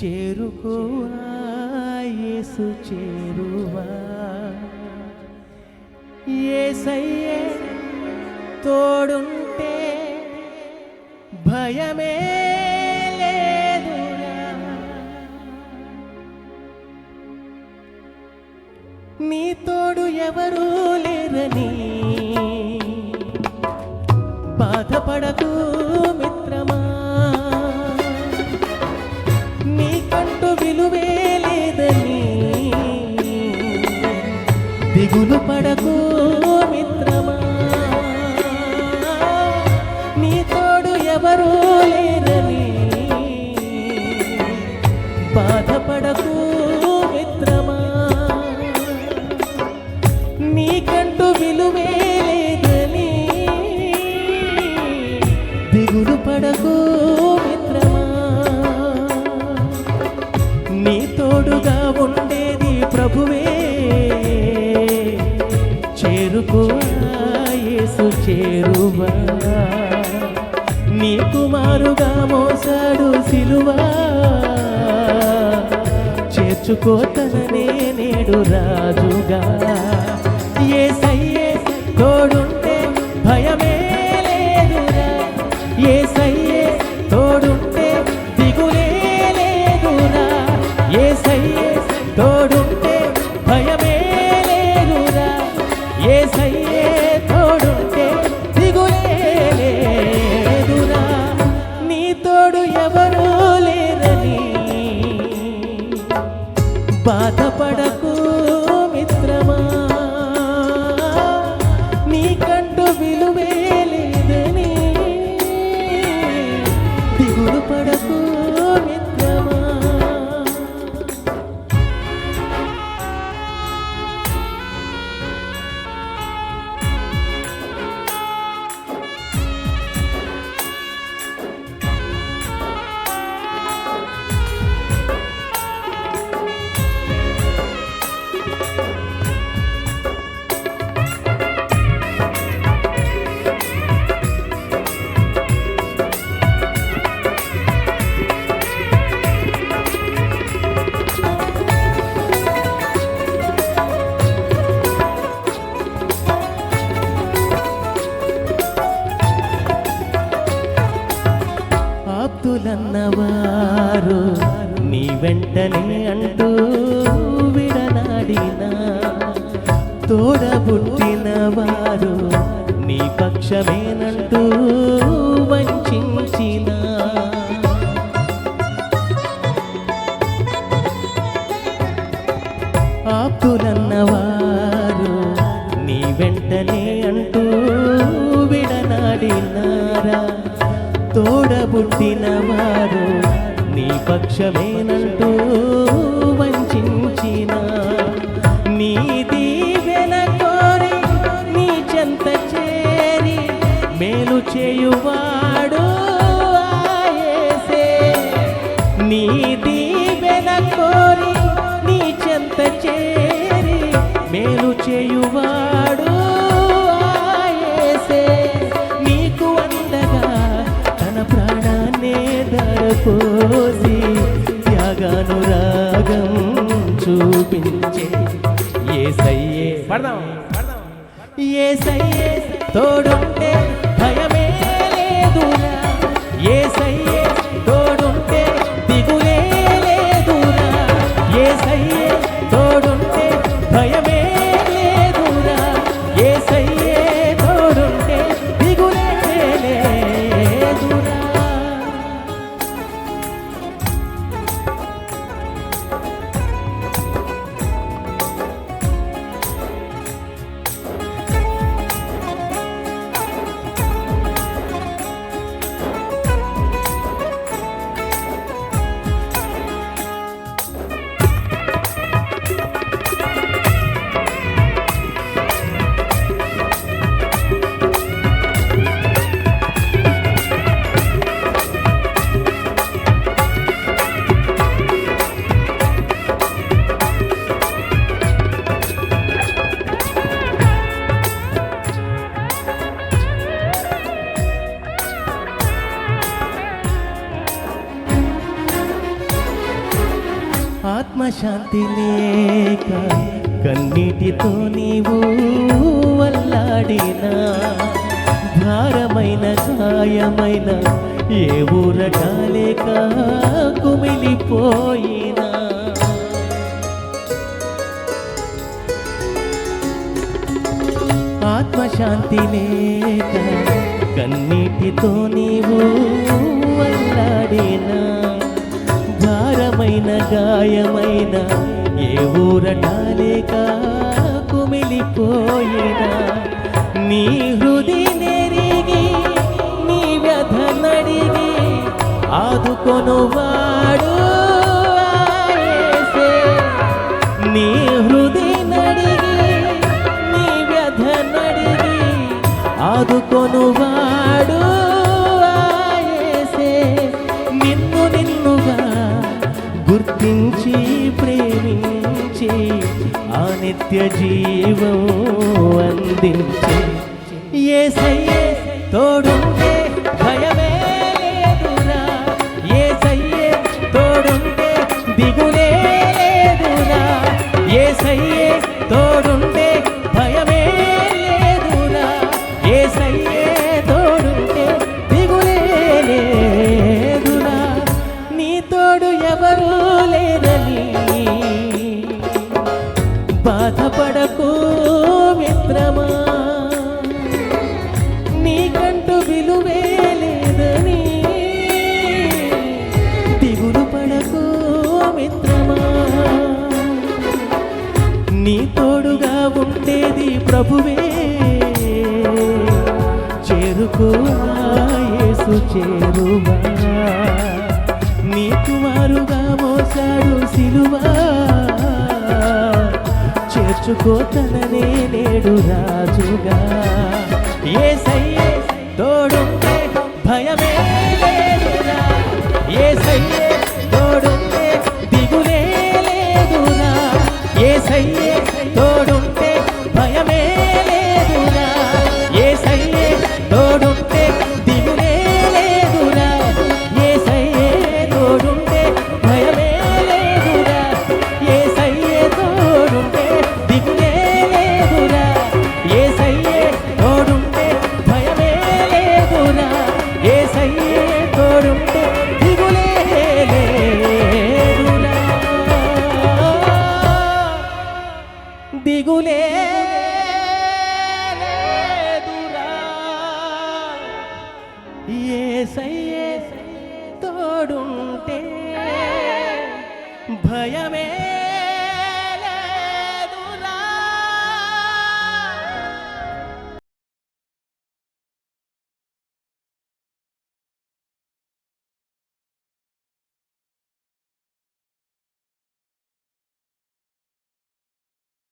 చేరుకోవా యేసు చేరువా, యేసయ్యే తోడుంటే భయమే లేదురా, నీ తోడు ఎవరూ లేరని బాధపడకు మిత్రమా, నీకంటూ విలువే లేదని దిగులు పడకు మిత్రమా, నీ తోడు ఎవరూ లేరని బాధపడకు మిత్రమా, నీకంటూ విలువే లేదని దిగులు పడకు మిత్రమా, నీ తోడుగా ఉండేది ప్రభువే, చేరుకోవా యేసు చేరువా, నీ కుమారుగా మోసాడు సిలువా, చేర్చుకోతననే నేడు రాజుగా, యేసయ్యే తోడుంటే భయమే లేదురా, యేసయ్యే తోడుంటే దిగులే లేదురా, యేసయ్యే తోడుంటే భయమే లేదురా, యేసయ్యే తోడుంటే దిగులే లేదురా, నీ తోడు ఎవరూ లేరని బాధపడకు మిత్రమా, నీకంటూ విలువే లేదని దిగులు పడకు మిత్రమా. ఆప్తులన్నవారు నీ వెంటనే అంటూ విడనాడిన, తోడబుట్టిన వారు నీ పక్షమేనంటూ వంచిన, ఆప్తులన్నవారు నీ వెంటనే అంటూ విడనాడినారా, తోడబుట్టిన వారు నీ పక్షమేనంటూ వంచిన, నీ దీవెన కోరి నీ చెంత చేరి మేలు చేయువాడు ఆ యేసే, నీ దీవెన కోరి నీ చెంత చేరి మేలు చేయువాడు ఆ యేసే, నీకు అందగా తన ప్రాణాన్నే ధరపోసి త్యాగానురాగం చూపించే యేసయ్యే, యేసయ్యే తోడుంటే భయమే లేదురా, యేసయ్యే తోడుంటే దిగులే లేదురా, యేసయ్యే తోడుంటే భయమే లేదురా, యేసయ్యే తోడుంటే దిగులే లేదురా. ఆత్మశాంతి లేక కన్నీటితో నీవు వల్లాడినా, భారమైన గాయమైన ఏ ఊరట లేక కుమిలిపోయినా, ఆత్మశాంతి లేక కన్నీటితో నీవు వల్లాడినా, భారమైన గాయమైన ఏ ఊరట లేక కుమిలిపోయినా, నీ హృది నెరిగి నీ వ్యధ నడిగి ఆదుకొనువాడు యేసే. నీ హృది నడిగి నీ వ్యధ నడిగి ఆదుకొనువాడు యేసే. నిన్ను నిన్నుగా గుర్తించి ప్రేమించి ఆ నిత్య జీవం అందించి, యేసయ్యే తోడుంటే భయమే లేదురా, యేసయ్యే తోడుంటే దిగులే లేదురా, యేసయ్యే తోడుంటే భయమే లేదురా, యేసయ్యే తోడుంటే దిగులే లేదురా. నీ తోడు ఎవరు లేరని బాధపడకు మిత్రమా, నీకంటూ విలువే లేదని దిగులు పడకు మిత్రమా. నీ తోడుగా ఉండేది ప్రభువే, చేరుకోవా యేసు చేరువా, నీకు మారుగా మోసాడు సిలువా, చేర్చుకో తననే నేడు రాజుగా. యేసయ్యే తోడుంటే భయమే లేదురా, యేసయ్యే తోడుంటే దిగులే లేదురా, యేసయ్యే తోడుంటే భయమే లేదురా, యేసయ్యే తోడుంటే దిగులే లేదురా, యేసయ్యే తోడుంటే భయమే లేదురా, యేసయ్యే తోడుంటే దిగులే లేదురా, యేసయ్యే తోడుంటే భయమే లేదురా, యేసయ్యే తోడుంటే దిగులే లేదురా, దిగులే లేదురా, యేసయ్యే తోడుంటే భయమే